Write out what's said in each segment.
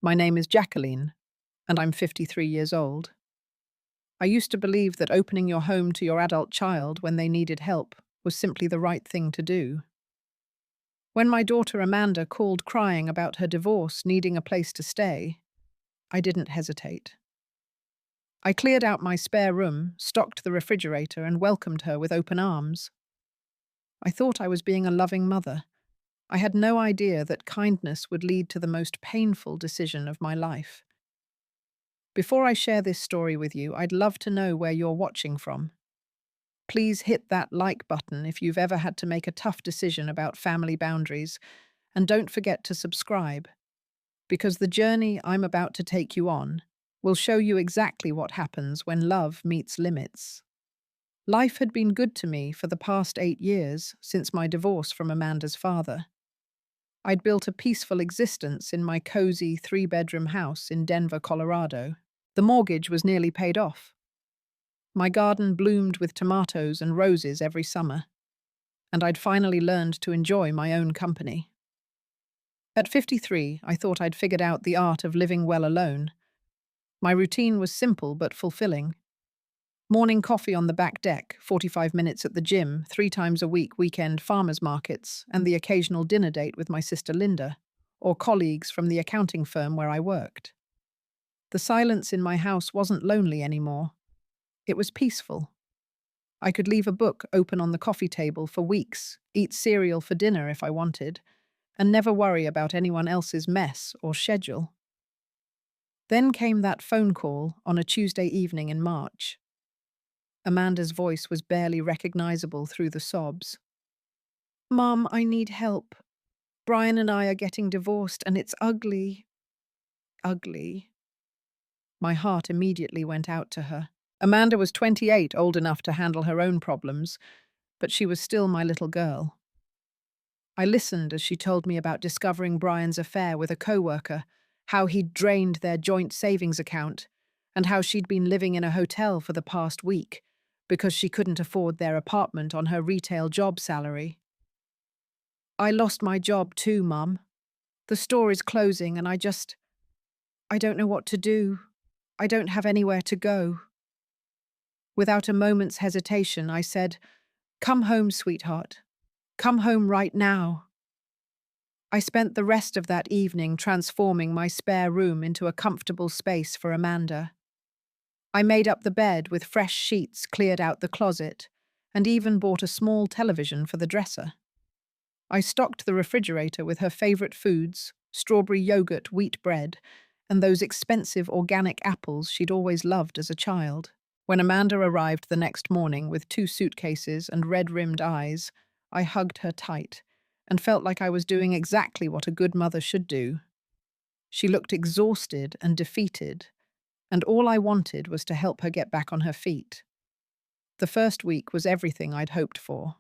My name is Jacqueline, and I'm 53 years old. I used to believe that opening your home to your adult child when they needed help was simply the right thing to do. When my daughter Amanda called crying about her divorce needing a place to stay, I didn't hesitate. I cleared out my spare room, stocked the refrigerator, and welcomed her with open arms. I thought I was being a loving mother. I had no idea that kindness would lead to the most painful decision of my life. Before I share this story with you, I'd love to know where you're watching from. Please hit that like button if you've ever had to make a tough decision about family boundaries, and don't forget to subscribe, because the journey I'm about to take you on will show you exactly what happens when love meets limits. Life had been good to me for the past 8 years since my divorce from Amanda's father. I'd built a peaceful existence in my cozy 3-bedroom house in Denver, Colorado. The mortgage was nearly paid off. My garden bloomed with tomatoes and roses every summer, and I'd finally learned to enjoy my own company. At 53, I thought I'd figured out the art of living well alone. My routine was simple but fulfilling. Morning coffee on the back deck, 45 minutes at the gym, 3 times a week weekend farmers markets, and the occasional dinner date with my sister Linda, or colleagues from the accounting firm where I worked. The silence in my house wasn't lonely anymore. It was peaceful. I could leave a book open on the coffee table for weeks, eat cereal for dinner if I wanted, and never worry about anyone else's mess or schedule. Then came that phone call on a Tuesday evening in March. Amanda's voice was barely recognizable through the sobs. "Mom, I need help. Brian and I are getting divorced and it's ugly. Ugly." My heart immediately went out to her. Amanda was 28, old enough to handle her own problems, but she was still my little girl. I listened as she told me about discovering Brian's affair with a coworker, how he'd drained their joint savings account, and how she'd been living in a hotel for the past week because she couldn't afford their apartment on her retail job salary. "I lost my job too, Mum. The store is closing and I don't know what to do. I don't have anywhere to go." Without a moment's hesitation, I said, "Come home, sweetheart. Come home right now." I spent the rest of that evening transforming my spare room into a comfortable space for Amanda. I made up the bed with fresh sheets, cleared out the closet, and even bought a small television for the dresser. I stocked the refrigerator with her favorite foods, strawberry yogurt, wheat bread, and those expensive organic apples she'd always loved as a child. When Amanda arrived the next morning with 2 suitcases and red-rimmed eyes, I hugged her tight and felt like I was doing exactly what a good mother should do. She looked exhausted and defeated, and all I wanted was to help her get back on her feet. The first week was everything I'd hoped for.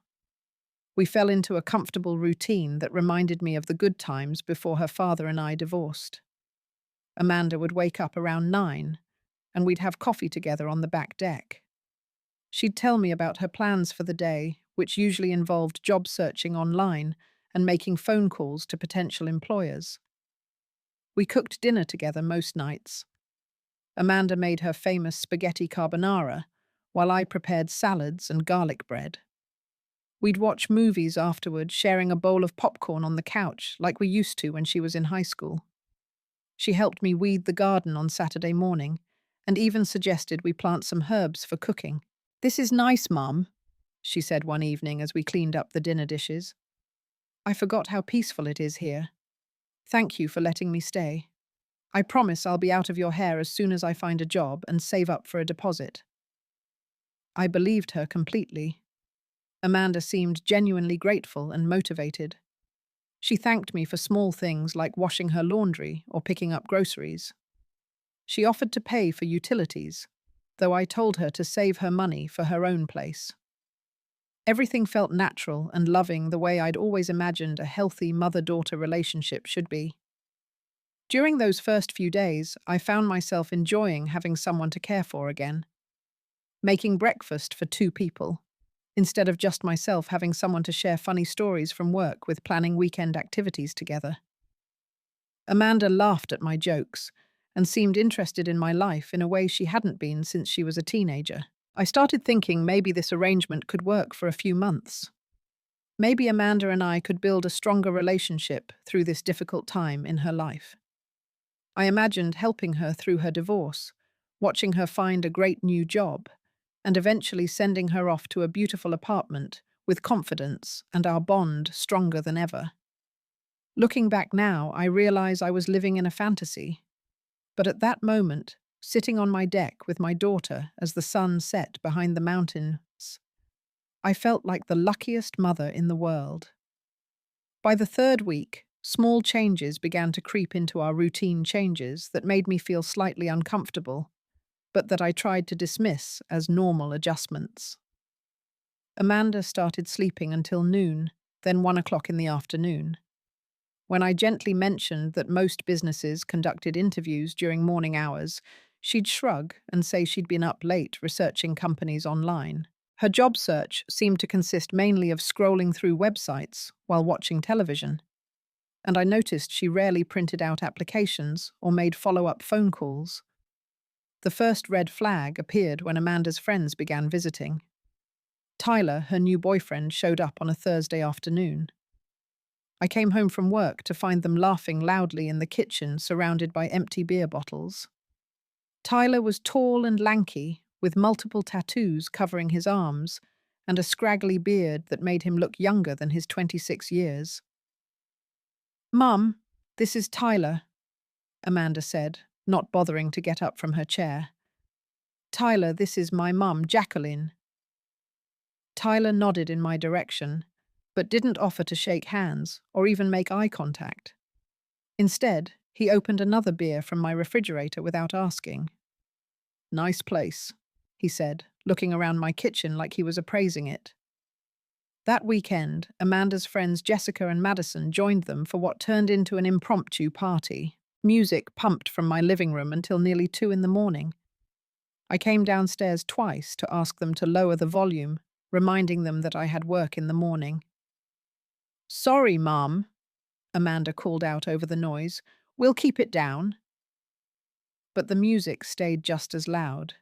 We fell into a comfortable routine that reminded me of the good times before her father and I divorced. Amanda would wake up around 9, and we'd have coffee together on the back deck. She'd tell me about her plans for the day, which usually involved job searching online and making phone calls to potential employers. We cooked dinner together most nights. Amanda made her famous spaghetti carbonara, while I prepared salads and garlic bread. We'd watch movies afterward, sharing a bowl of popcorn on the couch like we used to when she was in high school. She helped me weed the garden on Saturday morning, and even suggested we plant some herbs for cooking. "This is nice, Mum," she said one evening as we cleaned up the dinner dishes. "I forgot how peaceful it is here. Thank you for letting me stay. I promise I'll be out of your hair as soon as I find a job and save up for a deposit." I believed her completely. Amanda seemed genuinely grateful and motivated. She thanked me for small things like washing her laundry or picking up groceries. She offered to pay for utilities, though I told her to save her money for her own place. Everything felt natural and loving the way I'd always imagined a healthy mother-daughter relationship should be. During those first few days, I found myself enjoying having someone to care for again. Making breakfast for 2 people, instead of just myself having someone to share funny stories from work with planning weekend activities together. Amanda laughed at my jokes and seemed interested in my life in a way she hadn't been since she was a teenager. I started thinking maybe this arrangement could work for a few months. Maybe Amanda and I could build a stronger relationship through this difficult time in her life. I imagined helping her through her divorce, watching her find a great new job, and eventually sending her off to a beautiful apartment with confidence and our bond stronger than ever. Looking back now, I realize I was living in a fantasy. But at that moment, sitting on my deck with my daughter as the sun set behind the mountains, I felt like the luckiest mother in the world. By the third week, small changes began to creep into our routine changes that made me feel slightly uncomfortable, but that I tried to dismiss as normal adjustments. Amanda started sleeping until noon, then 1 o'clock in the afternoon. When I gently mentioned that most businesses conducted interviews during morning hours, she'd shrug and say she'd been up late researching companies online. Her job search seemed to consist mainly of scrolling through websites while watching television, and I noticed she rarely printed out applications or made follow-up phone calls. The first red flag appeared when Amanda's friends began visiting. Tyler, her new boyfriend, showed up on a Thursday afternoon. I came home from work to find them laughing loudly in the kitchen, surrounded by empty beer bottles. Tyler was tall and lanky, with multiple tattoos covering his arms and a scraggly beard that made him look younger than his 26 years. "Mum, this is Tyler," Amanda said, not bothering to get up from her chair. "Tyler, this is my mum, Jacqueline." Tyler nodded in my direction, but didn't offer to shake hands or even make eye contact. Instead, he opened another beer from my refrigerator without asking. "Nice place," he said, looking around my kitchen like he was appraising it. That weekend, Amanda's friends Jessica and Madison joined them for what turned into an impromptu party. Music pumped from my living room until nearly 2 in the morning. I came downstairs twice to ask them to lower the volume, reminding them that I had work in the morning. "Sorry, Mom," Amanda called out over the noise. "We'll keep it down." But the music stayed just as loud.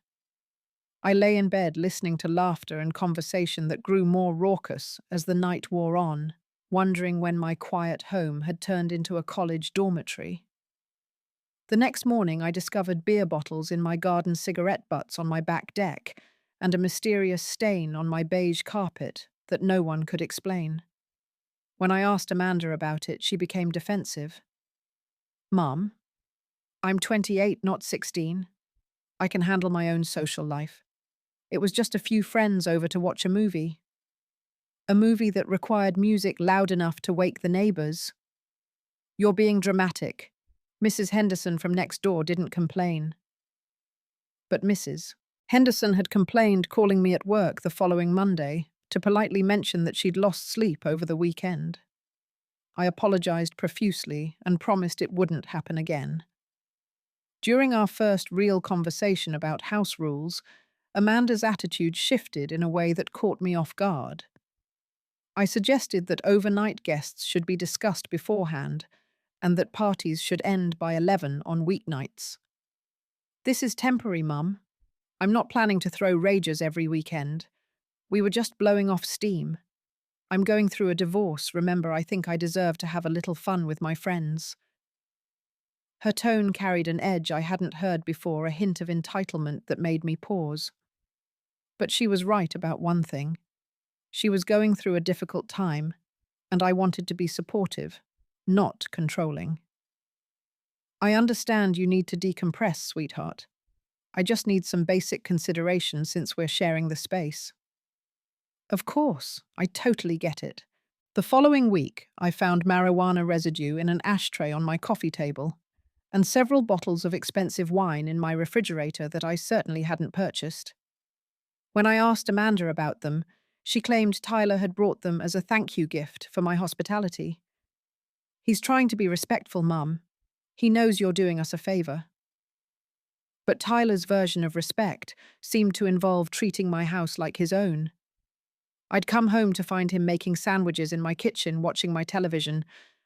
I lay in bed listening to laughter and conversation that grew more raucous as the night wore on, wondering when my quiet home had turned into a college dormitory. The next morning I discovered beer bottles in my garden cigarette butts on my back deck and a mysterious stain on my beige carpet that no one could explain. When I asked Amanda about it, she became defensive. "Mum, I'm 28, not 16. I can handle my own social life. It was just a few friends over to watch a movie. A movie that required music loud enough to wake the neighbors." "You're being dramatic. Mrs. Henderson from next door didn't complain." But Mrs. Henderson had complained, calling me at work the following Monday to politely mention that she'd lost sleep over the weekend. I apologized profusely and promised it wouldn't happen again. During our first real conversation about house rules, Amanda's attitude shifted in a way that caught me off guard. I suggested that overnight guests should be discussed beforehand and that parties should end by 11 on weeknights. "This is temporary, Mum. I'm not planning to throw rages every weekend. We were just blowing off steam. I'm going through a divorce. Remember, I think I deserve to have a little fun with my friends." Her tone carried an edge I hadn't heard before, a hint of entitlement that made me pause. But she was right about one thing. She was going through a difficult time, and I wanted to be supportive, not controlling. "I understand you need to decompress, sweetheart. I just need some basic consideration since we're sharing the space." "Of course, I totally get it." The following week, I found marijuana residue in an ashtray on my coffee table, and several bottles of expensive wine in my refrigerator that I certainly hadn't purchased. When I asked Amanda about them, she claimed Tyler had brought them as a thank you gift for my hospitality. "He's trying to be respectful, Mum. He knows you're doing us a favor." But Tyler's version of respect seemed to involve treating my house like his own. I'd come home to find him making sandwiches in my kitchen, watching my television,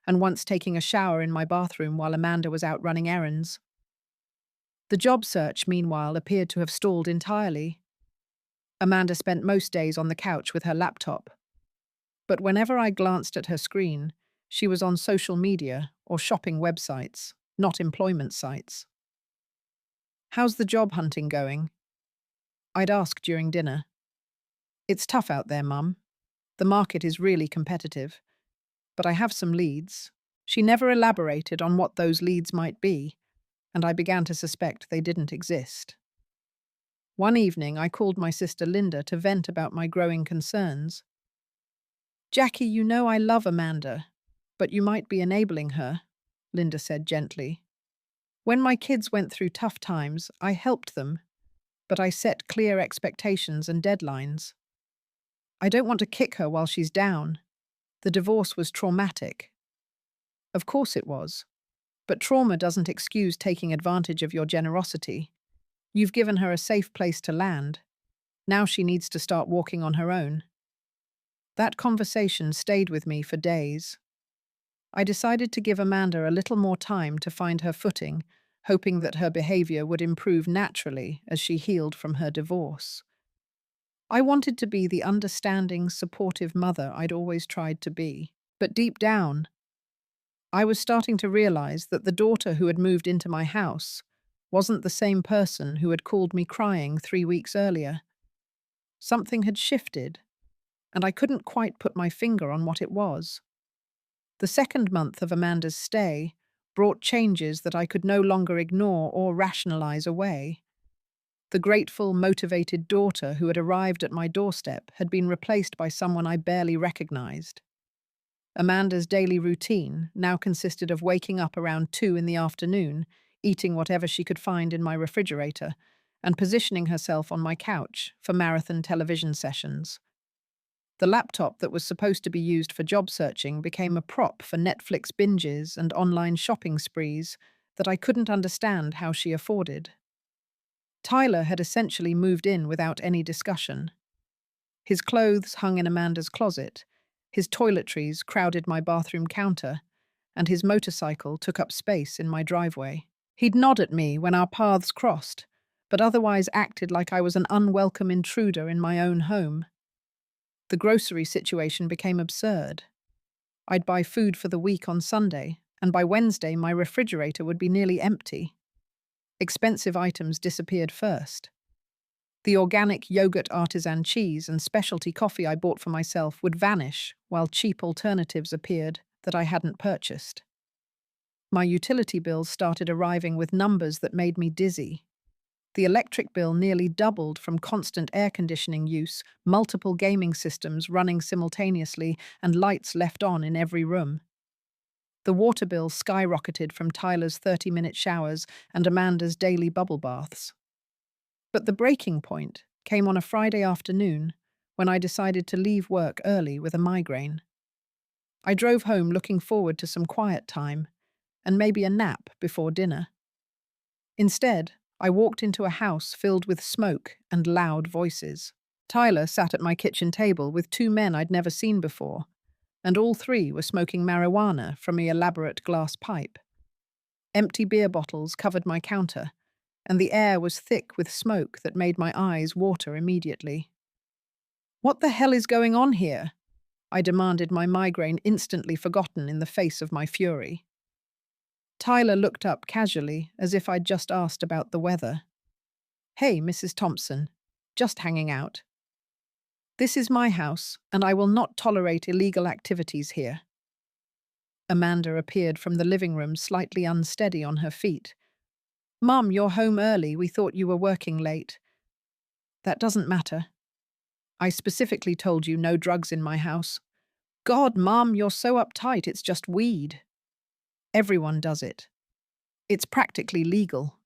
and once taking a shower in my bathroom while Amanda was out running errands. The job search, meanwhile, appeared to have stalled entirely. Amanda spent most days on the couch with her laptop. But whenever I glanced at her screen, she was on social media or shopping websites, not employment sites. "How's the job hunting going?" I'd ask during dinner. "It's tough out there, Mum. The market is really competitive. But I have some leads." She never elaborated on what those leads might be, and I began to suspect they didn't exist. One evening, I called my sister Linda to vent about my growing concerns. "Jackie, you know I love Amanda, but you might be enabling her," Linda said gently. "When my kids went through tough times, I helped them, but I set clear expectations and deadlines. I don't want to kick her while she's down. The divorce was traumatic." Of course it was. But trauma doesn't excuse taking advantage of your generosity. You've given her a safe place to land. Now she needs to start walking on her own. That conversation stayed with me for days. I decided to give Amanda a little more time to find her footing, hoping that her behavior would improve naturally as she healed from her divorce. I wanted to be the understanding, supportive mother I'd always tried to be. But deep down, I was starting to realize that the daughter who had moved into my house wasn't the same person who had called me crying 3 weeks earlier. Something had shifted, and I couldn't quite put my finger on what it was. The second month of Amanda's stay brought changes that I could no longer ignore or rationalize away. The grateful, motivated daughter who had arrived at my doorstep had been replaced by someone I barely recognized. Amanda's daily routine now consisted of waking up around 2 in the afternoon, eating whatever she could find in my refrigerator, and positioning herself on my couch for marathon television sessions. The laptop that was supposed to be used for job searching became a prop for Netflix binges and online shopping sprees that I couldn't understand how she afforded. Tyler had essentially moved in without any discussion. His clothes hung in Amanda's closet, his toiletries crowded my bathroom counter, and his motorcycle took up space in my driveway. He'd nod at me when our paths crossed, but otherwise acted like I was an unwelcome intruder in my own home. The grocery situation became absurd. I'd buy food for the week on Sunday, and by Wednesday my refrigerator would be nearly empty. Expensive items disappeared first. The organic yogurt artisan cheese and specialty coffee I bought for myself would vanish, while cheap alternatives appeared that I hadn't purchased. My utility bills started arriving with numbers that made me dizzy. The electric bill nearly doubled from constant air conditioning use, multiple gaming systems running simultaneously, and lights left on in every room. The water bill skyrocketed from Tyler's 30-minute showers and Amanda's daily bubble baths. But the breaking point came on a Friday afternoon when I decided to leave work early with a migraine. I drove home looking forward to some quiet time and maybe a nap before dinner. Instead, I walked into a house filled with smoke and loud voices. Tyler sat at my kitchen table with 2 men I'd never seen before, and all 3 were smoking marijuana from an elaborate glass pipe. Empty beer bottles covered my counter, and the air was thick with smoke that made my eyes water immediately. "What the hell is going on here?" I demanded, my migraine instantly forgotten in the face of my fury. Tyler looked up casually, as if I'd just asked about the weather. "Hey, Mrs. Thompson. Just hanging out. This is my house, and I will not tolerate illegal activities here." Amanda appeared from the living room, slightly unsteady on her feet. "Mum, you're home early. We thought you were working late." "That doesn't matter. I specifically told you no drugs in my house." "God, Mum, you're so uptight. It's just weed." "Everyone does it. It's practically legal."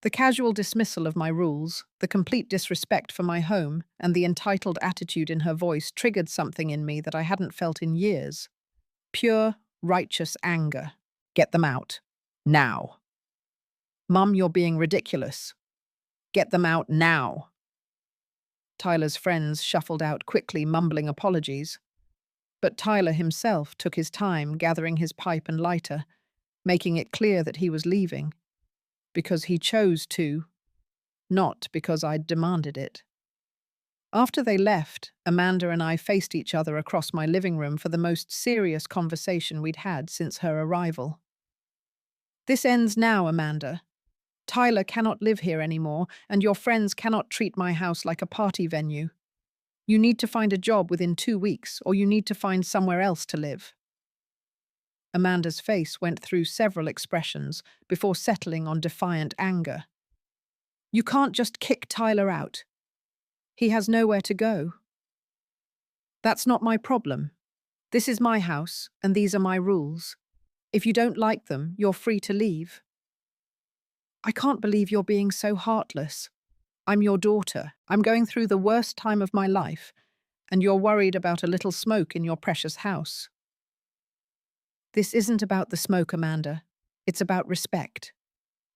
The casual dismissal of my rules, the complete disrespect for my home, and the entitled attitude in her voice triggered something in me that I hadn't felt in years. Pure, righteous anger. "Get them out. Now." "Mum, you're being ridiculous." "Get them out now." Tyler's friends shuffled out quickly, mumbling apologies. But Tyler himself took his time gathering his pipe and lighter, making it clear that he was leaving, because he chose to, not because I'd demanded it. After they left, Amanda and I faced each other across my living room for the most serious conversation we'd had since her arrival. "This ends now, Amanda. Tyler cannot live here anymore, and your friends cannot treat my house like a party venue. You need to find a job within 2 weeks, or you need to find somewhere else to live." Amanda's face went through several expressions before settling on defiant anger. "You can't just kick Tyler out. He has nowhere to go." "That's not my problem. This is my house, and these are my rules. If you don't like them, you're free to leave." "I can't believe you're being so heartless. I'm your daughter. I'm going through the worst time of my life, and you're worried about a little smoke in your precious house." "This isn't about the smoke, Amanda. It's about respect.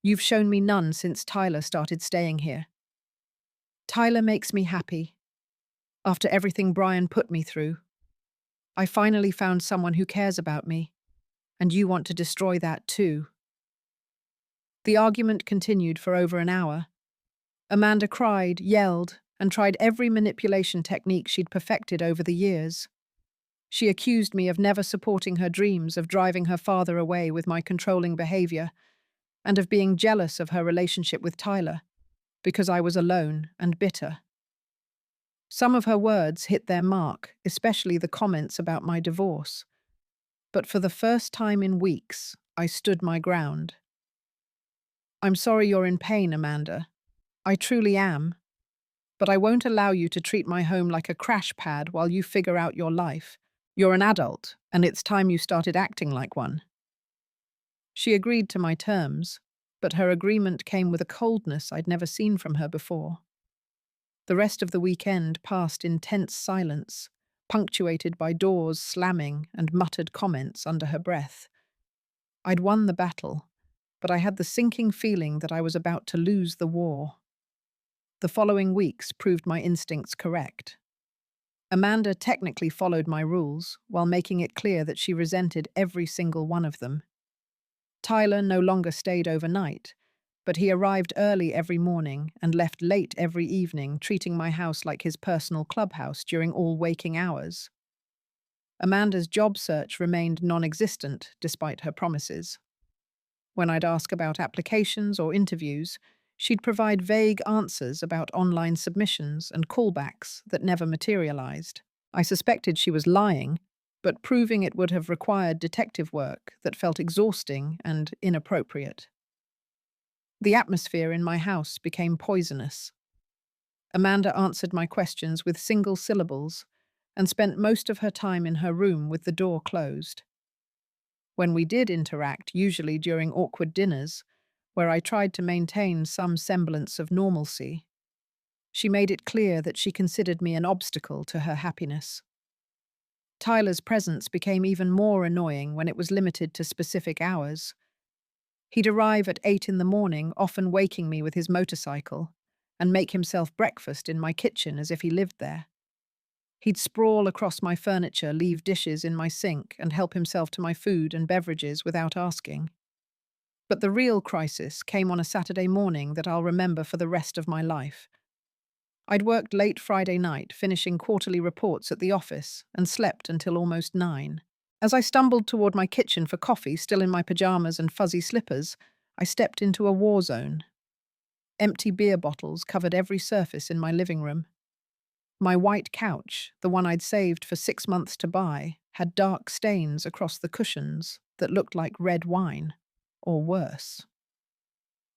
You've shown me none since Tyler started staying here. Tyler makes me happy. After everything Brian put me through, I finally found someone who cares about me, and you want to destroy that too." The argument continued for over an hour. Amanda cried, yelled, and tried every manipulation technique she'd perfected over the years. She accused me of never supporting her dreams of driving her father away with my controlling behavior, and of being jealous of her relationship with Tyler, because I was alone and bitter. Some of her words hit their mark, especially the comments about my divorce. But for the first time in weeks, I stood my ground. "I'm sorry you're in pain, Amanda. I truly am. But I won't allow you to treat my home like a crash pad while you figure out your life. You're an adult, and it's time you started acting like one." She agreed to my terms, but her agreement came with a coldness I'd never seen from her before. The rest of the weekend passed in tense silence, punctuated by doors slamming and muttered comments under her breath. I'd won the battle, but I had the sinking feeling that I was about to lose the war. The following weeks proved my instincts correct. Amanda technically followed my rules, while making it clear that she resented every single one of them. Tyler no longer stayed overnight, but he arrived early every morning and left late every evening, treating my house like his personal clubhouse during all waking hours. Amanda's job search remained non-existent despite her promises. When I'd ask about applications or interviews, she'd provide vague answers about online submissions and callbacks that never materialized. I suspected she was lying, but proving it would have required detective work that felt exhausting and inappropriate. The atmosphere in my house became poisonous. Amanda answered my questions with single syllables and spent most of her time in her room with the door closed. When we did interact, usually during awkward dinners, where I tried to maintain some semblance of normalcy, she made it clear that she considered me an obstacle to her happiness. Tyler's presence became even more annoying when it was limited to specific hours. He'd arrive at 8 in the morning, often waking me with his motorcycle, and make himself breakfast in my kitchen as if he lived there. He'd sprawl across my furniture, leave dishes in my sink, and help himself to my food and beverages without asking. But the real crisis came on a Saturday morning that I'll remember for the rest of my life. I'd worked late Friday night, finishing quarterly reports at the office, and slept until almost 9. As I stumbled toward my kitchen for coffee, still in my pajamas and fuzzy slippers, I stepped into a war zone. Empty beer bottles covered every surface in my living room. My white couch, the one I'd saved for 6 months to buy, had dark stains across the cushions that looked like red wine, or worse.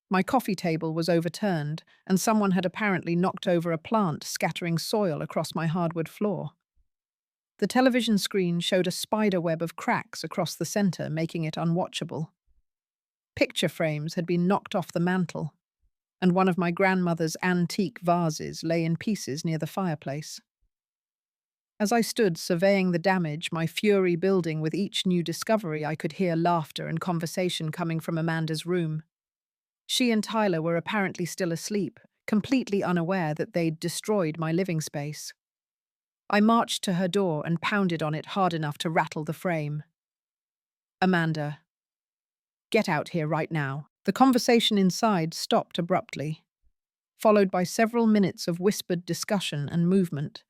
My coffee table was overturned, and someone had apparently knocked over a plant, scattering soil across my hardwood floor. The television screen showed a spider web of cracks across the center, making it unwatchable. Picture frames had been knocked off the mantel, and one of my grandmother's antique vases lay in pieces near the fireplace. As I stood surveying the damage, my fury building with each new discovery, I could hear laughter and conversation coming from Amanda's room. She and Tyler were apparently still asleep, completely unaware that they'd destroyed my living space. I marched to her door and pounded on it hard enough to rattle the frame. Amanda, get out here right now. The conversation inside stopped abruptly, followed by several minutes of whispered discussion and movement.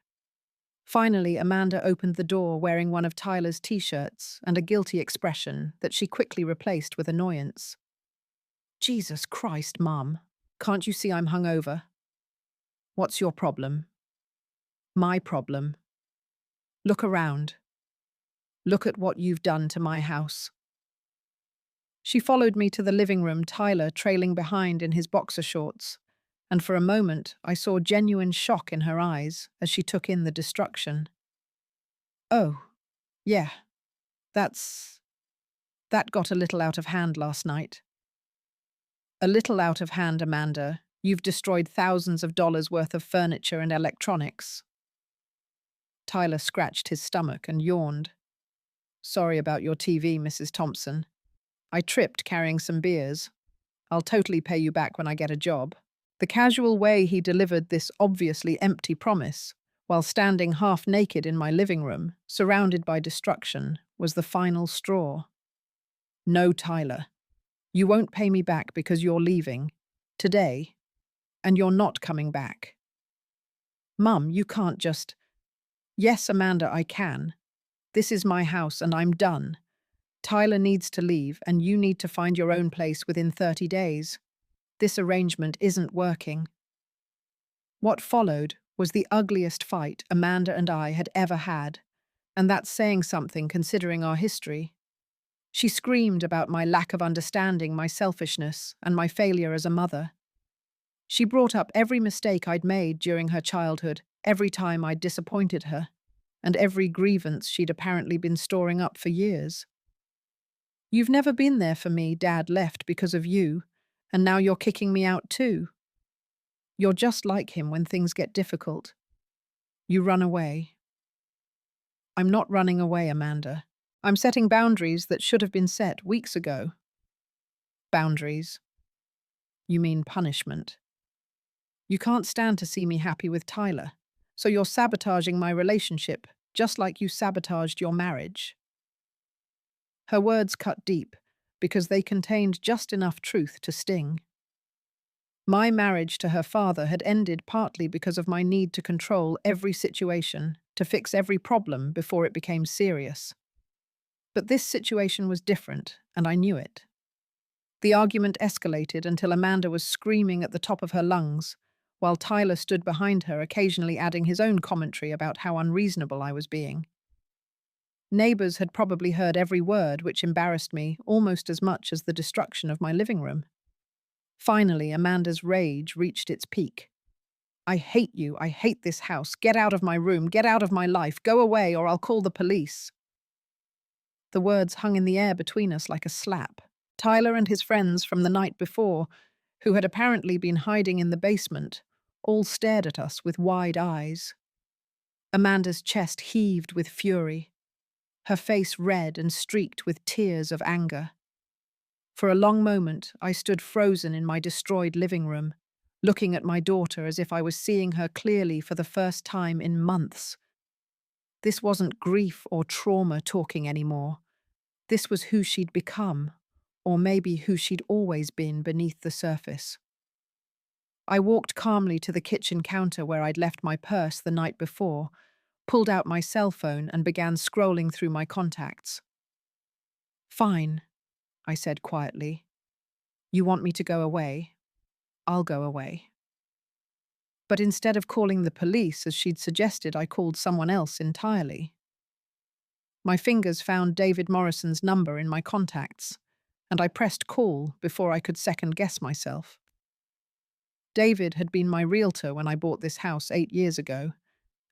Finally, Amanda opened the door wearing one of Tyler's t-shirts and a guilty expression that she quickly replaced with annoyance. Jesus Christ, Mum. Can't you see I'm hungover? What's your problem? My problem. Look around. Look at what you've done to my house. She followed me to the living room, Tyler trailing behind in his boxer shorts, and for a moment I saw genuine shock in her eyes as she took in the destruction. Oh, yeah, that got a little out of hand last night. A little out of hand, Amanda. You've destroyed thousands of dollars worth of furniture and electronics. Tyler scratched his stomach and yawned. Sorry about your TV, Mrs. Thompson. I tripped carrying some beers. I'll totally pay you back when I get a job. The casual way he delivered this obviously empty promise, while standing half naked in my living room, surrounded by destruction, was the final straw. No, Tyler. You won't pay me back because you're leaving. Today. And you're not coming back. Mum, you can't just… Yes, Amanda, I can. This is my house and I'm done. Tyler needs to leave and you need to find your own place within 30 days. This arrangement isn't working. What followed was the ugliest fight Amanda and I had ever had, and that's saying something considering our history. She screamed about my lack of understanding, my selfishness, and my failure as a mother. She brought up every mistake I'd made during her childhood, every time I'd disappointed her, and every grievance she'd apparently been storing up for years. You've never been there for me, Dad left because of you, and now you're kicking me out too. You're just like him when things get difficult. You run away. I'm not running away, Amanda. I'm setting boundaries that should have been set weeks ago. Boundaries? You mean punishment. You can't stand to see me happy with Tyler, so you're sabotaging my relationship, just like you sabotaged your marriage. Her words cut deep, because they contained just enough truth to sting. My marriage to her father had ended partly because of my need to control every situation, to fix every problem before it became serious. But this situation was different, and I knew it. The argument escalated until Amanda was screaming at the top of her lungs, while Tyler stood behind her, occasionally adding his own commentary about how unreasonable I was being. Neighbors had probably heard every word, which embarrassed me almost as much as the destruction of my living room. Finally, Amanda's rage reached its peak. I hate you. I hate this house. Get out of my room. Get out of my life. Go away or I'll call the police. The words hung in the air between us like a slap. Tyler and his friends from the night before, who had apparently been hiding in the basement, all stared at us with wide eyes. Amanda's chest heaved with fury, her face red and streaked with tears of anger. For a long moment, I stood frozen in my destroyed living room, looking at my daughter as if I was seeing her clearly for the first time in months. This wasn't grief or trauma talking anymore. This was who she'd become, or maybe who she'd always been beneath the surface. I walked calmly to the kitchen counter where I'd left my purse the night before, pulled out my cell phone and began scrolling through my contacts. Fine, I said quietly. You want me to go away? I'll go away. But instead of calling the police as she'd suggested, I called someone else entirely. My fingers found David Morrison's number in my contacts, and I pressed call before I could second-guess myself. David had been my realtor when I bought this house 8 years ago,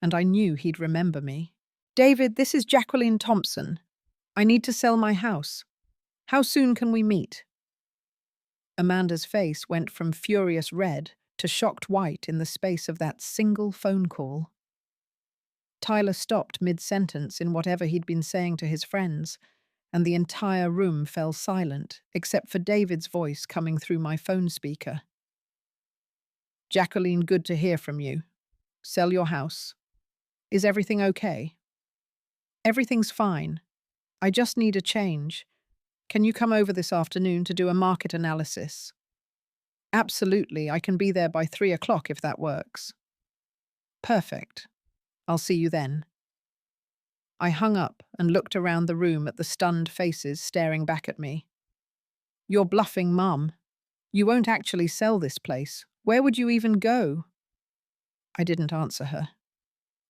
and I knew he'd remember me. David, this is Jacqueline Thompson. I need to sell my house. How soon can we meet? Amanda's face went from furious red to shocked white in the space of that single phone call. Tyler stopped mid-sentence in whatever he'd been saying to his friends, and the entire room fell silent, except for David's voice coming through my phone speaker. Jacqueline, good to hear from you. Sell your house. Is everything okay? Everything's fine. I just need a change. Can you come over this afternoon to do a market analysis? Absolutely, I can be there by 3 o'clock if that works. Perfect. I'll see you then. I hung up and looked around the room at the stunned faces staring back at me. You're bluffing, Mum. You won't actually sell this place. Where would you even go? I didn't answer her.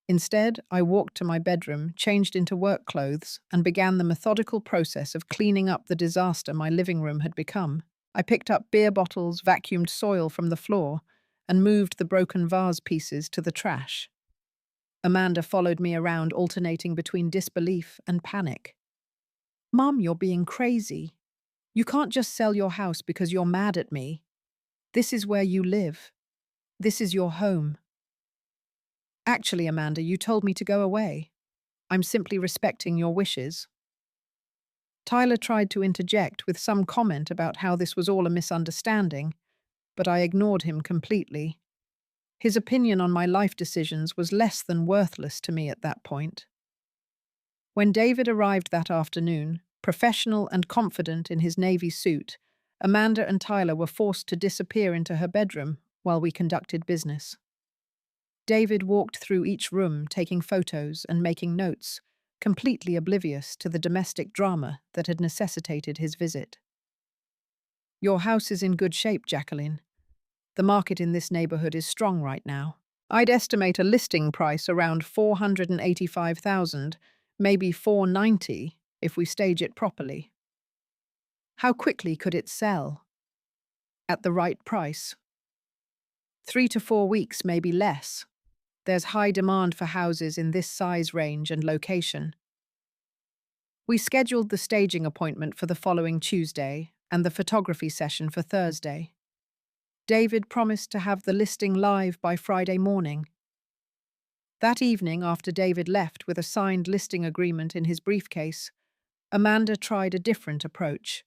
Instead, I walked to my bedroom, changed into work clothes, and began the methodical process of cleaning up the disaster my living room had become. I picked up beer bottles, vacuumed soil from the floor, and moved the broken vase pieces to the trash. Amanda followed me around, alternating between disbelief and panic. Mum, you're being crazy. You can't just sell your house because you're mad at me. This is where you live. This is your home. Actually, Amanda, you told me to go away. I'm simply respecting your wishes. Tyler tried to interject with some comment about how this was all a misunderstanding, but I ignored him completely. His opinion on my life decisions was less than worthless to me at that point. When David arrived that afternoon, professional and confident in his navy suit, Amanda and Tyler were forced to disappear into her bedroom while we conducted business. David walked through each room, taking photos and making notes, completely oblivious to the domestic drama that had necessitated his visit. Your house is in good shape, Jacqueline. The market in this neighborhood is strong right now. I'd estimate a listing price around $485,000, maybe $490 if we stage it properly. How quickly could it sell? At the right price. 3 to 4 weeks, maybe less. There's high demand for houses in this size range and location. We scheduled the staging appointment for the following Tuesday and the photography session for Thursday. David promised to have the listing live by Friday morning. That evening, after David left with a signed listing agreement in his briefcase, Amanda tried a different approach.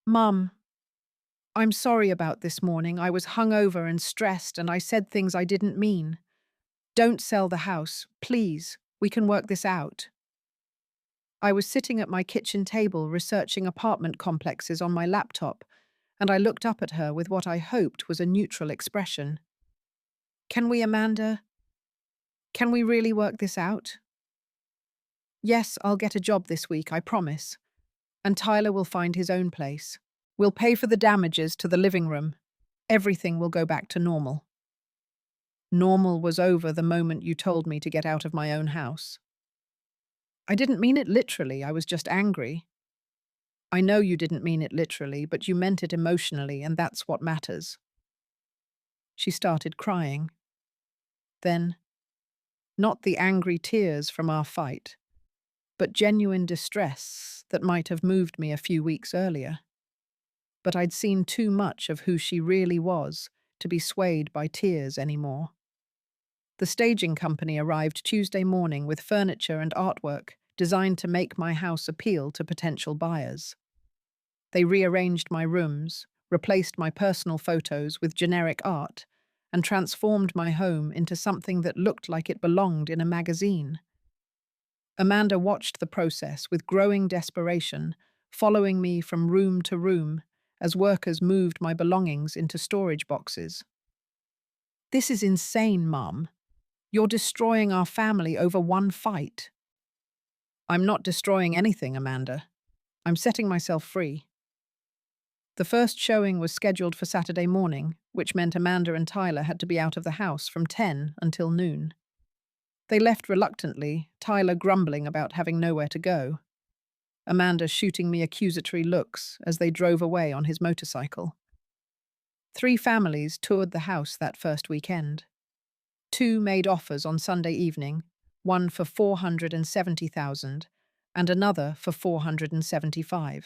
Mum, I'm sorry about this morning. I was hungover and stressed and I said things I didn't mean. Don't sell the house, please. We can work this out. I was sitting at my kitchen table researching apartment complexes on my laptop, and I looked up at her with what I hoped was a neutral expression. Can we, Amanda? Can we really work this out? Yes, I'll get a job this week, I promise. And Tyler will find his own place. We'll pay for the damages to the living room. Everything will go back to normal. Normal was over the moment you told me to get out of my own house. I didn't mean it literally, I was just angry. I know you didn't mean it literally, but you meant it emotionally, and that's what matters. She started crying. Then, not the angry tears from our fight, but genuine distress that might have moved me a few weeks earlier. But I'd seen too much of who she really was to be swayed by tears anymore. The staging company arrived Tuesday morning with furniture and artwork designed to make my house appeal to potential buyers. They rearranged my rooms, replaced my personal photos with generic art, and transformed my home into something that looked like it belonged in a magazine. Amanda watched the process with growing desperation, following me from room to room as workers moved my belongings into storage boxes. This is insane, Mum. You're destroying our family over one fight. I'm not destroying anything, Amanda. I'm setting myself free. The first showing was scheduled for Saturday morning, which meant Amanda and Tyler had to be out of the house from 10 until noon. They left reluctantly, Tyler grumbling about having nowhere to go. Amanda shooting me accusatory looks as they drove away on his motorcycle. 3 families toured the house that first weekend. 2 made offers on Sunday evening, one for $470,000 and another for $475,000.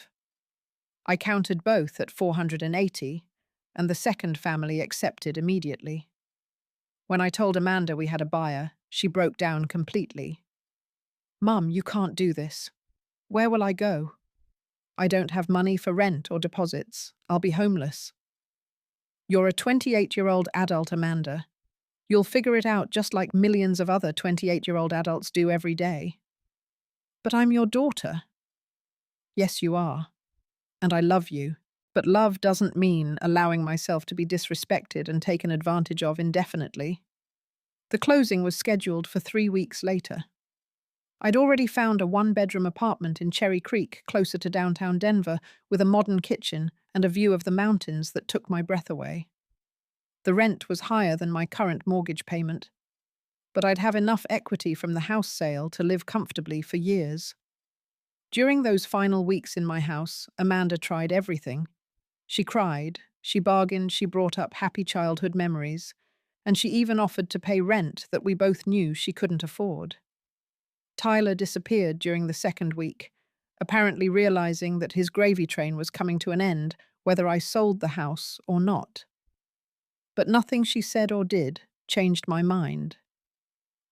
I counted both at $480,000, and the second family accepted immediately. When I told Amanda we had a buyer, she broke down completely. Mum, you can't do this. Where will I go? I don't have money for rent or deposits. I'll be homeless. You're a 28-year-old adult, Amanda. You'll figure it out just like millions of other 28-year-old adults do every day. But I'm your daughter. Yes, you are. And I love you. But love doesn't mean allowing myself to be disrespected and taken advantage of indefinitely. The closing was scheduled for 3 weeks later. I'd already found a one-bedroom apartment in Cherry Creek, closer to downtown Denver, with a modern kitchen and a view of the mountains that took my breath away. The rent was higher than my current mortgage payment, but I'd have enough equity from the house sale to live comfortably for years. During those final weeks in my house, Amanda tried everything. She cried, she bargained, she brought up happy childhood memories, and she even offered to pay rent that we both knew she couldn't afford. Tyler disappeared during the second week, apparently realizing that his gravy train was coming to an end, whether I sold the house or not. But nothing she said or did changed my mind.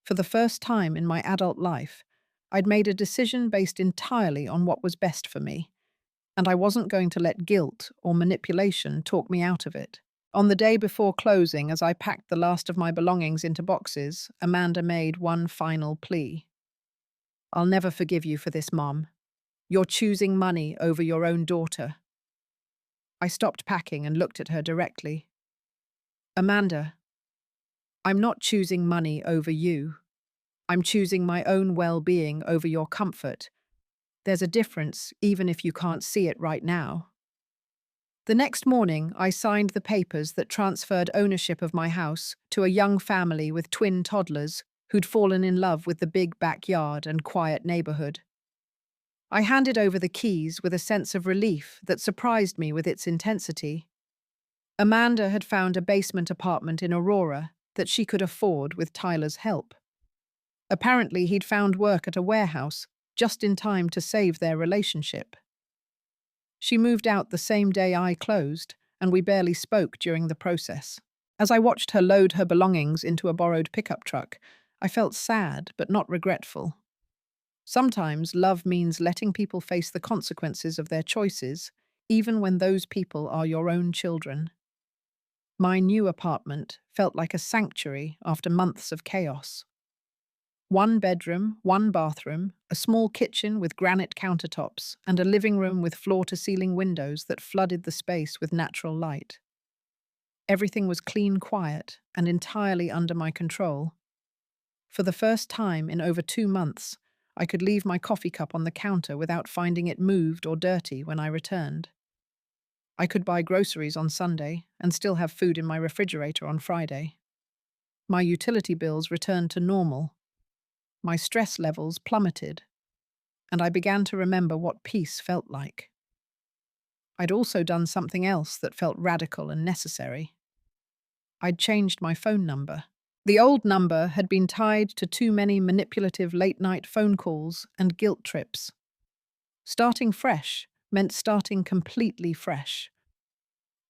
For the first time in my adult life, I'd made a decision based entirely on what was best for me, and I wasn't going to let guilt or manipulation talk me out of it. On the day before closing, as I packed the last of my belongings into boxes, Amanda made one final plea. "I'll never forgive you for this, Mom. You're choosing money over your own daughter." I stopped packing and looked at her directly. "Amanda, I'm not choosing money over you. I'm choosing my own well-being over your comfort. There's a difference, even if you can't see it right now." The next morning, I signed the papers that transferred ownership of my house to a young family with twin toddlers who'd fallen in love with the big backyard and quiet neighborhood. I handed over the keys with a sense of relief that surprised me with its intensity. Amanda had found a basement apartment in Aurora that she could afford with Tyler's help. Apparently, he'd found work at a warehouse just in time to save their relationship. She moved out the same day I closed, and we barely spoke during the process. As I watched her load her belongings into a borrowed pickup truck, I felt sad but not regretful. Sometimes love means letting people face the consequences of their choices, even when those people are your own children. My new apartment felt like a sanctuary after months of chaos. One bedroom, one bathroom, a small kitchen with granite countertops, and a living room with floor-to-ceiling windows that flooded the space with natural light. Everything was clean, quiet, and entirely under my control. For the first time in over 2 months, I could leave my coffee cup on the counter without finding it moved or dirty when I returned. I could buy groceries on Sunday and still have food in my refrigerator on Friday. My utility bills returned to normal. My stress levels plummeted, and I began to remember what peace felt like. I'd also done something else that felt radical and necessary. I'd changed my phone number. The old number had been tied to too many manipulative late-night phone calls and guilt trips. Starting fresh meant starting completely fresh.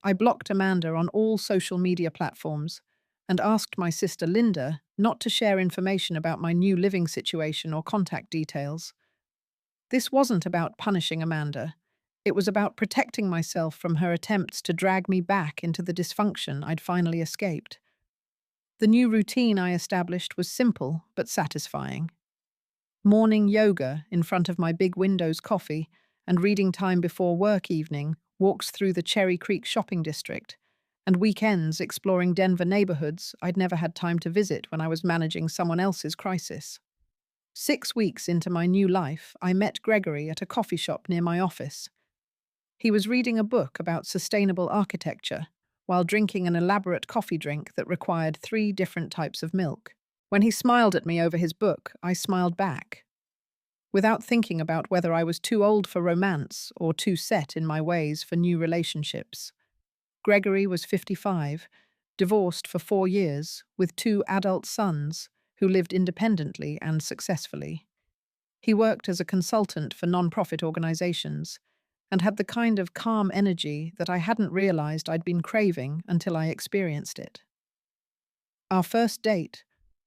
I blocked Amanda on all social media platforms and asked my sister Linda not to share information about my new living situation or contact details. This wasn't about punishing Amanda. It was about protecting myself from her attempts to drag me back into the dysfunction I'd finally escaped. The new routine I established was simple but satisfying. Morning yoga in front of my big Windows coffee and reading time before work evening walks through the Cherry Creek shopping district, and weekends exploring Denver neighborhoods I'd never had time to visit when I was managing someone else's crisis. 6 weeks into my new life, I met Gregory at a coffee shop near my office. He was reading a book about sustainable architecture while drinking an elaborate coffee drink that required 3 different types of milk. When he smiled at me over his book, I smiled back. Without thinking about whether I was too old for romance or too set in my ways for new relationships. Gregory was 55, divorced for 4 years, with 2 adult sons who lived independently and successfully. He worked as a consultant for non-profit organizations and had the kind of calm energy that I hadn't realized I'd been craving until I experienced it. Our first date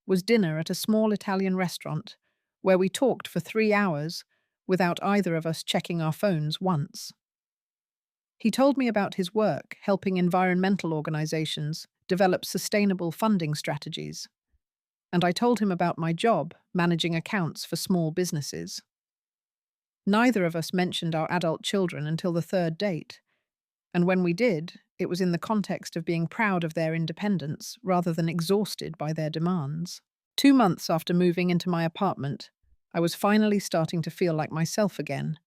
was dinner at a small Italian restaurant where we talked for 3 hours without either of us checking our phones once. He told me about his work helping environmental organizations develop sustainable funding strategies. And I told him about my job managing accounts for small businesses. Neither of us mentioned our adult children until the third date, and when we did, it was in the context of being proud of their independence rather than exhausted by their demands. 2 months after moving into my apartment, I was finally starting to feel like myself again,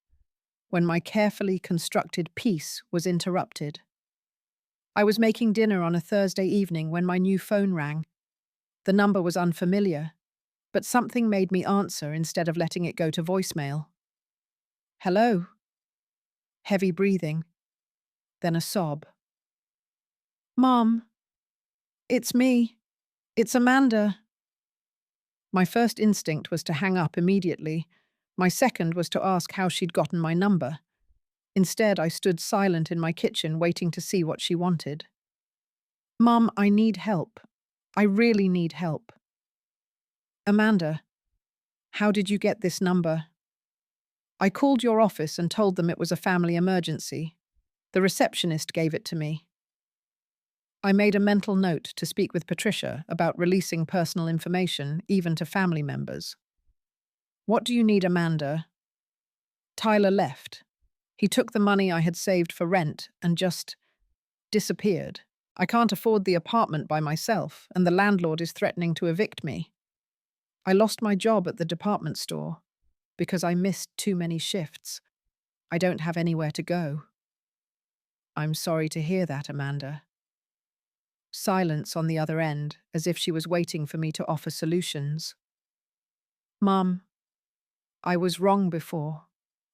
when my carefully constructed peace was interrupted. I was making dinner on a Thursday evening when my new phone rang. The number was unfamiliar, but something made me answer instead of letting it go to voicemail. Hello? Heavy breathing, then a sob. Mom, it's me. It's Amanda. My first instinct was to hang up immediately. My second was to ask how she'd gotten my number. Instead, I stood silent in my kitchen waiting to see what she wanted. Mom, I need help. I really need help. Amanda, how did you get this number? I called your office and told them it was a family emergency. The receptionist gave it to me. I made a mental note to speak with Patricia about releasing personal information, even to family members. What do you need, Amanda? Tyler left. He took the money I had saved for rent and just disappeared. I can't afford the apartment by myself, and the landlord is threatening to evict me. I lost my job at the department store because I missed too many shifts. I don't have anywhere to go. I'm sorry to hear that, Amanda. Silence on the other end, as if she was waiting for me to offer solutions. Mum, I was wrong before,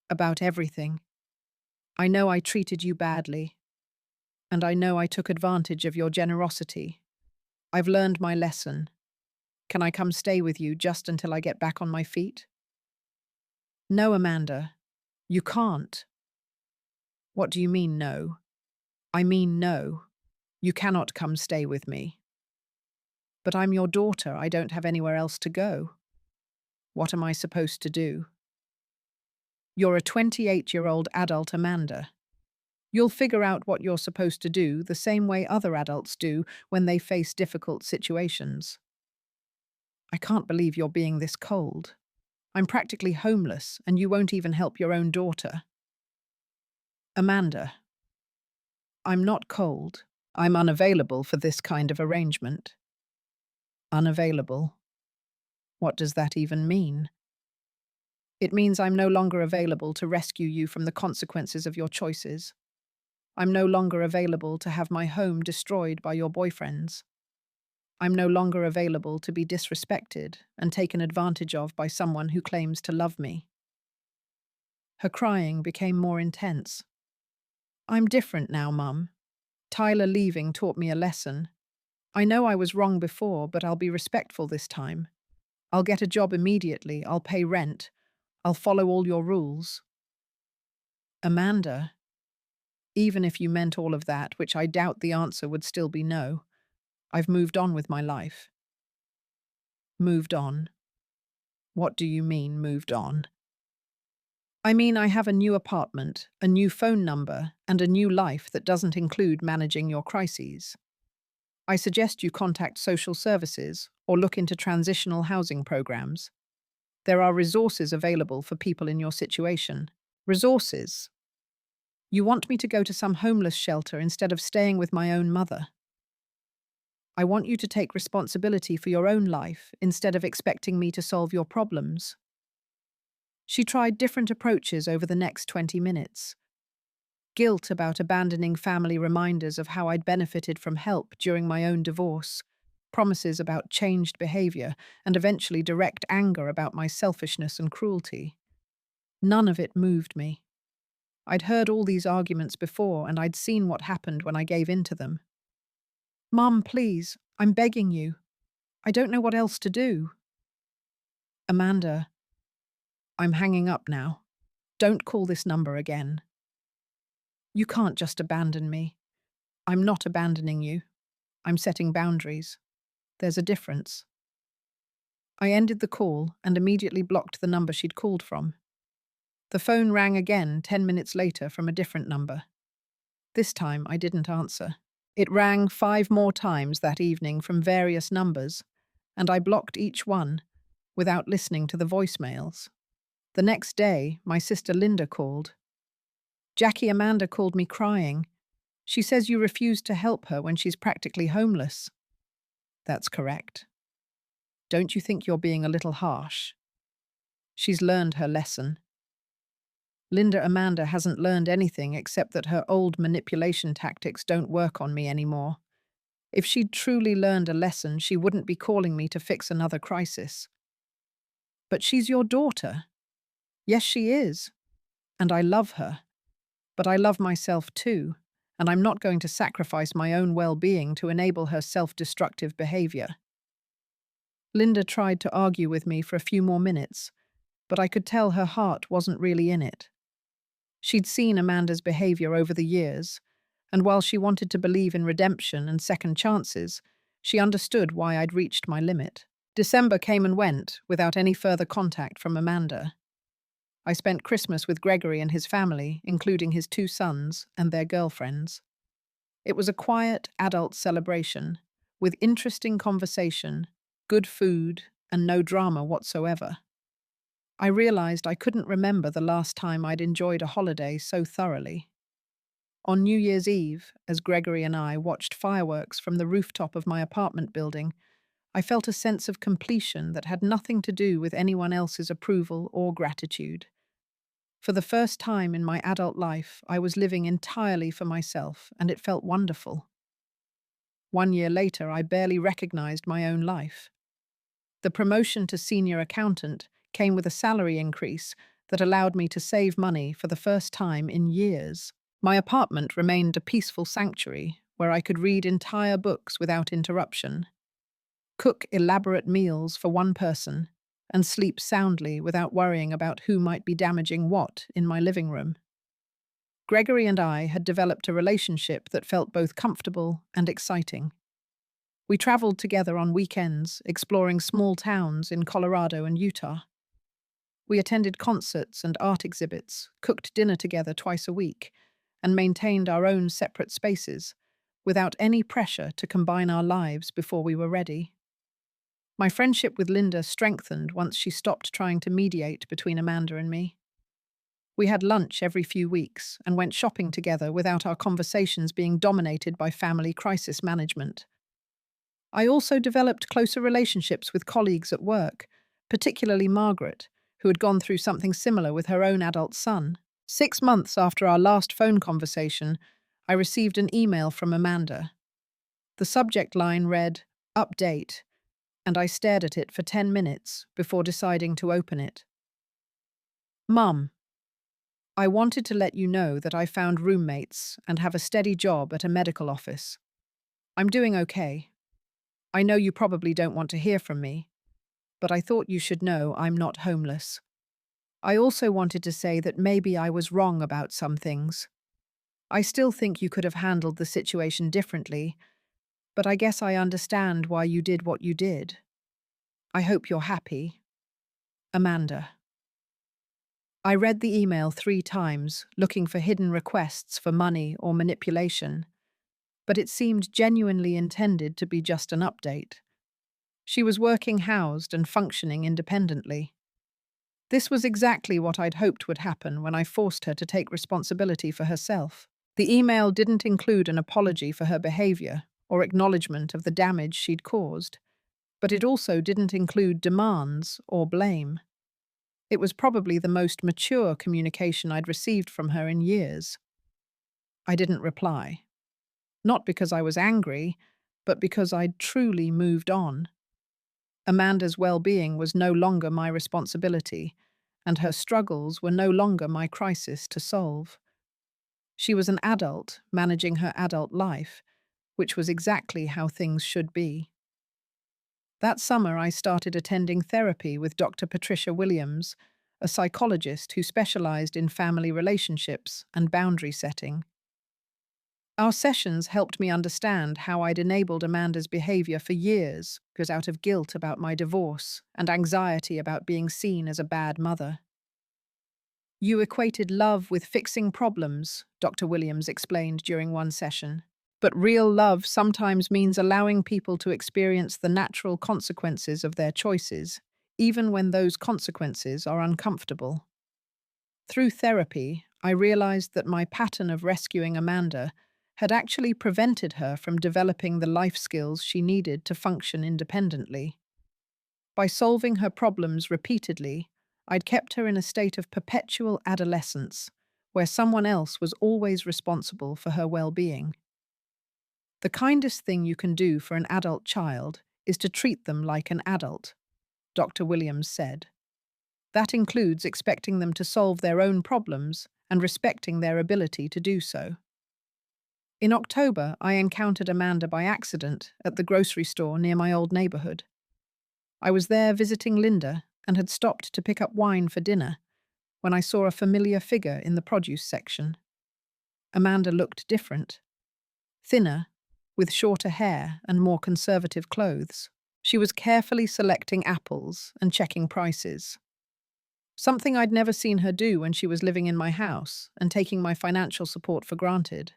about everything. I know I treated you badly, and I know I took advantage of your generosity. I've learned my lesson. Can I come stay with you just until I get back on my feet? No, Amanda, you can't. What do you mean, no? I mean, no. You cannot come stay with me. But I'm your daughter. I don't have anywhere else to go. What am I supposed to do? You're a 28-year-old adult, Amanda. You'll figure out what you're supposed to do the same way other adults do when they face difficult situations. I can't believe you're being this cold. I'm practically homeless, and you won't even help your own daughter. Amanda, I'm not cold. I'm unavailable for this kind of arrangement. Unavailable? What does that even mean? It means I'm no longer available to rescue you from the consequences of your choices. I'm no longer available to have my home destroyed by your boyfriends. I'm no longer available to be disrespected and taken advantage of by someone who claims to love me. Her crying became more intense. I'm different now, Mum. Tyler leaving taught me a lesson. I know I was wrong before, but I'll be respectful this time. I'll get a job immediately, I'll pay rent, I'll follow all your rules. Amanda, even if you meant all of that, which I doubt the answer would still be no, I've moved on with my life. Moved on? What do you mean, moved on? I mean, I have a new apartment, a new phone number, and a new life that doesn't include managing your crises. I suggest you contact social services or look into transitional housing programs. There are resources available for people in your situation. Resources? You want me to go to some homeless shelter instead of staying with my own mother? I want you to take responsibility for your own life instead of expecting me to solve your problems. She tried different approaches over the next 20 minutes. Guilt about abandoning family reminders of how I'd benefited from help during my own divorce, promises about changed behavior, and eventually direct anger about my selfishness and cruelty. None of it moved me. I'd heard all these arguments before, and I'd seen what happened when I gave in to them. Mum, please, I'm begging you. I don't know what else to do. Amanda, I'm hanging up now. Don't call this number again. You can't just abandon me. I'm not abandoning you. I'm setting boundaries. There's a difference. I ended the call and immediately blocked the number she'd called from. The phone rang again 10 minutes later from a different number. This time I didn't answer. It rang 5 more times that evening from various numbers, and I blocked each one without listening to the voicemails. The next day, my sister Linda called. Jackie, Amanda called me crying. She says you refused to help her when she's practically homeless. That's correct. Don't you think you're being a little harsh? She's learned her lesson. Linda Amanda hasn't learned anything except that her old manipulation tactics don't work on me anymore. If she'd truly learned a lesson, she wouldn't be calling me to fix another crisis. But she's your daughter. Yes, she is. And I love her. But I love myself too, and I'm not going to sacrifice my own well-being to enable her self-destructive behavior. Linda tried to argue with me for a few more minutes, but I could tell her heart wasn't really in it. She'd seen Amanda's behavior over the years, and while she wanted to believe in redemption and second chances, she understood why I'd reached my limit. December came and went without any further contact from Amanda. I spent Christmas with Gregory and his family, including his 2 sons and their girlfriends. It was a quiet, adult celebration, with interesting conversation, good food, and no drama whatsoever. I realized I couldn't remember the last time I'd enjoyed a holiday so thoroughly. On New Year's Eve, as Gregory and I watched fireworks from the rooftop of my apartment building, I felt a sense of completion that had nothing to do with anyone else's approval or gratitude. For the first time in my adult life, I was living entirely for myself, and it felt wonderful. 1 year later, I barely recognized my own life. The promotion to senior accountant came with a salary increase that allowed me to save money for the first time in years. My apartment remained a peaceful sanctuary where I could read entire books without interruption, cook elaborate meals for one person, and sleep soundly without worrying about who might be damaging what in my living room. Gregory and I had developed a relationship that felt both comfortable and exciting. We traveled together on weekends, exploring small towns in Colorado and Utah. We attended concerts and art exhibits, cooked dinner together twice a week, and maintained our own separate spaces, without any pressure to combine our lives before we were ready. My friendship with Linda strengthened once she stopped trying to mediate between Amanda and me. We had lunch every few weeks and went shopping together without our conversations being dominated by family crisis management. I also developed closer relationships with colleagues at work, particularly Margaret, who had gone through something similar with her own adult son. 6 months after our last phone conversation, I received an email from Amanda. The subject line read, "Update," and I stared at it for 10 minutes before deciding to open it. Mum, I wanted to let you know that I found roommates and have a steady job at a medical office. I'm doing okay. I know you probably don't want to hear from me, but I thought you should know I'm not homeless. I also wanted to say that maybe I was wrong about some things. I still think you could have handled the situation differently, but I guess I understand why you did what you did. I hope you're happy. Amanda. I read the email 3 times, looking for hidden requests for money or manipulation, but it seemed genuinely intended to be just an update. She was working housed and functioning independently. This was exactly what I'd hoped would happen when I forced her to take responsibility for herself. The email didn't include an apology for her behavior or acknowledgement of the damage she'd caused, but it also didn't include demands or blame. It was probably the most mature communication I'd received from her in years. I didn't reply. Not because I was angry, but because I'd truly moved on. Amanda's well-being was no longer my responsibility, and her struggles were no longer my crisis to solve. She was an adult managing her adult life, which was exactly how things should be. That summer, I started attending therapy with Dr. Patricia Williams, a psychologist who specialized in family relationships and boundary setting. Our sessions helped me understand how I'd enabled Amanda's behavior for years, because out of guilt about my divorce and anxiety about being seen as a bad mother. You equated love with fixing problems, Dr. Williams explained during one session. But real love sometimes means allowing people to experience the natural consequences of their choices, even when those consequences are uncomfortable. Through therapy, I realized that my pattern of rescuing Amanda had actually prevented her from developing the life skills she needed to function independently. By solving her problems repeatedly, I'd kept her in a state of perpetual adolescence, where someone else was always responsible for her well-being. The kindest thing you can do for an adult child is to treat them like an adult, Dr. Williams said. That includes expecting them to solve their own problems and respecting their ability to do so. In October, I encountered Amanda by accident at the grocery store near my old neighborhood. I was there visiting Linda and had stopped to pick up wine for dinner when I saw a familiar figure in the produce section. Amanda looked different, thinner, with shorter hair and more conservative clothes. She was carefully selecting apples and checking prices, something I'd never seen her do when she was living in my house and taking my financial support for granted.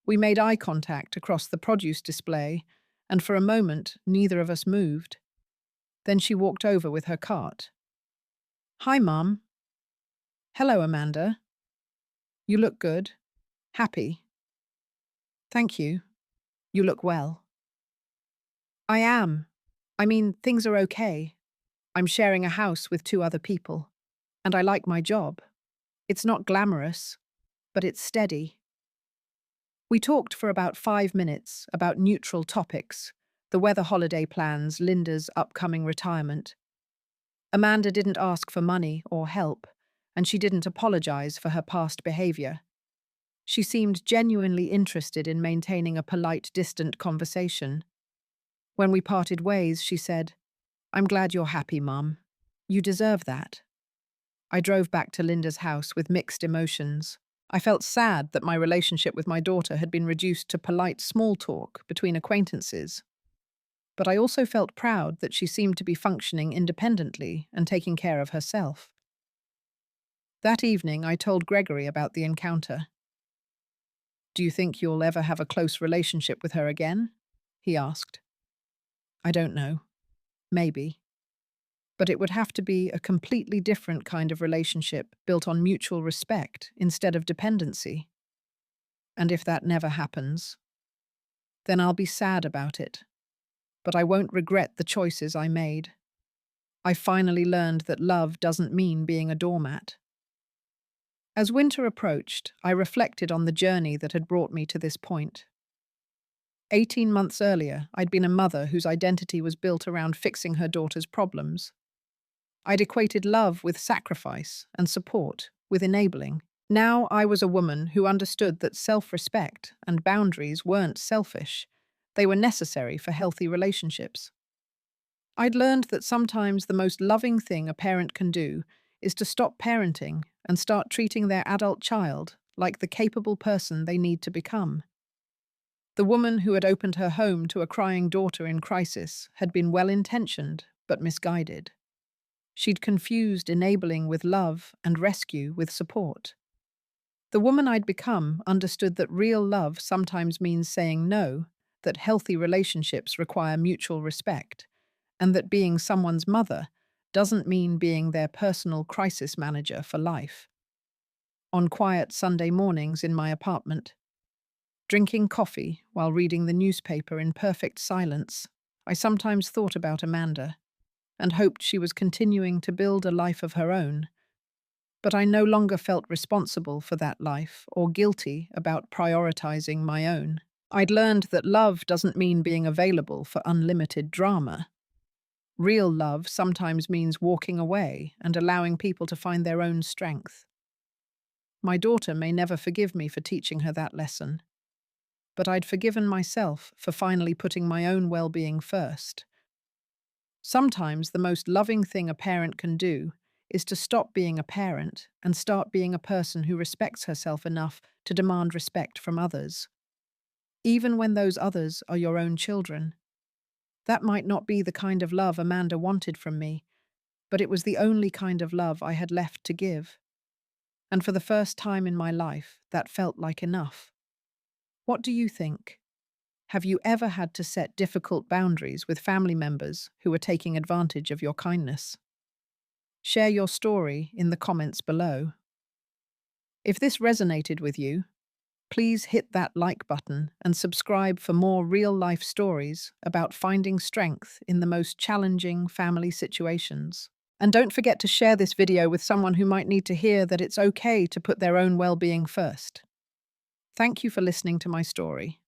We made eye contact across the produce display, and for a moment, neither of us moved. Then she walked over with her cart. "Hi, Mum." "Hello, Amanda. You look good. Happy." "Thank you. You look well." "I am. I mean, things are okay. I'm sharing a house with two other people, and I like my job. It's not glamorous, but it's steady." We talked for about 5 minutes about neutral topics, the weather holiday plans, Linda's upcoming retirement. Amanda didn't ask for money or help, and she didn't apologize for her past behavior. She seemed genuinely interested in maintaining a polite, distant conversation. When we parted ways, she said, "I'm glad you're happy, Mum. You deserve that." I drove back to Linda's house with mixed emotions. I felt sad that my relationship with my daughter had been reduced to polite small talk between acquaintances. But I also felt proud that she seemed to be functioning independently and taking care of herself. That evening, I told Gregory about the encounter. "Do you think you'll ever have a close relationship with her again?" he asked. "I don't know. Maybe. But it would have to be a completely different kind of relationship built on mutual respect instead of dependency. And if that never happens, then I'll be sad about it. But I won't regret the choices I made. I finally learned that love doesn't mean being a doormat." As winter approached, I reflected on the journey that had brought me to this point. 18 months earlier, I'd been a mother whose identity was built around fixing her daughter's problems. I'd equated love with sacrifice and support with enabling. Now I was a woman who understood that self-respect and boundaries weren't selfish. They were necessary for healthy relationships. I'd learned that sometimes the most loving thing a parent can do is to stop parenting and start treating their adult child like the capable person they need to become. The woman who had opened her home to a crying daughter in crisis had been well-intentioned but misguided. She'd confused enabling with love and rescue with support. The woman I'd become understood that real love sometimes means saying no, that healthy relationships require mutual respect, and that being someone's mother doesn't mean being their personal crisis manager for life. On quiet Sunday mornings in my apartment, drinking coffee while reading the newspaper in perfect silence, I sometimes thought about Amanda and hoped she was continuing to build a life of her own. But I no longer felt responsible for that life or guilty about prioritizing my own. I'd learned that love doesn't mean being available for unlimited drama. Real love sometimes means walking away and allowing people to find their own strength. My daughter may never forgive me for teaching her that lesson, but I'd forgiven myself for finally putting my own well-being first. Sometimes the most loving thing a parent can do is to stop being a parent and start being a person who respects herself enough to demand respect from others, even when those others are your own children. That might not be the kind of love Amanda wanted from me, but it was the only kind of love I had left to give. And for the first time in my life, that felt like enough. What do you think? Have you ever had to set difficult boundaries with family members who were taking advantage of your kindness? Share your story in the comments below. If this resonated with you, please hit that like button and subscribe for more real-life stories about finding strength in the most challenging family situations. And don't forget to share this video with someone who might need to hear that it's okay to put their own well-being first. Thank you for listening to my story.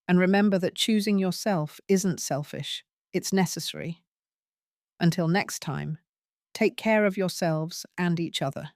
And remember that choosing yourself isn't selfish, it's necessary. Until next time, take care of yourselves and each other.